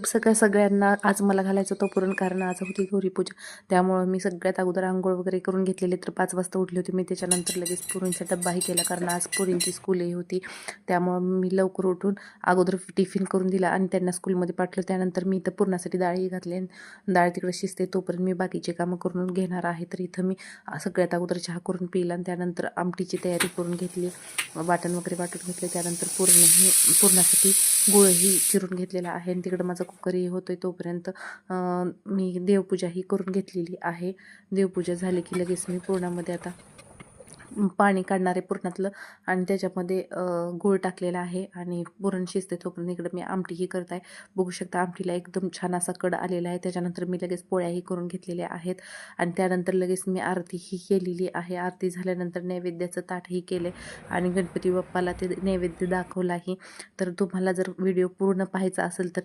सगळ्यांना आज मला घालायचं होतं पुरण, कारण आज होती गौरीपूजा. त्यामुळं मी सगळ्यात अगोदर आंघोळ वगैरे करून घेतलेले. तर 5 वाजता उठली होती मी. त्याच्यानंतर लगेच पुरींचा डब्बाही केला, कारण आज पुरींची स्कूलही होती. त्यामुळं मी लवकर उठून अगोदर टिफिन करून दिला आणि त्यांना स्कूलमध्ये पाठवलं. त्यानंतर मी इथं पुरणासाठी डाळही घातली. डाळ तिकडे शिजते तोपर्यंत मी बाकीचे कामं करून घेणार आहे. तर इथं मी सगळ्यात अगोदर चहा करून पिला आणि त्यानंतर आमटीची तयारी करून घेतली. वाटण वगैरे वाटून घेतले. त्यानंतर पुरणासाठी गुळही चिरून घेतलेला आहे आणि तिकडं माझा कुकरही होतोय. तोपर्यंत मी देवपूजाही करून घेतलेली आहे. देवपूजा झाली की लगेच मी पुरणामध्ये आता पाणी काढणारे पुरणातलं आणि त्याच्यामध्ये गूळ टाकलेला आहे आणि पुरण शिजते तोपर्यंत इकडं मी आमटीही करत आहे. बघू शकता आमटीला एकदम छान असा कड आलेला आहे. त्याच्यानंतर मी लगेच पोळ्याही करून घेतलेल्या आहेत आणि त्यानंतर लगेच मी आरतीही केलेली आहे. आरती झाल्यानंतर नैवेद्याचं ताटही केले आणि गणपती बाप्पाला ते नैवेद्य दाखवलाही. तर तुम्हाला जर व्हिडिओ पूर्ण पाहायचा असेल तर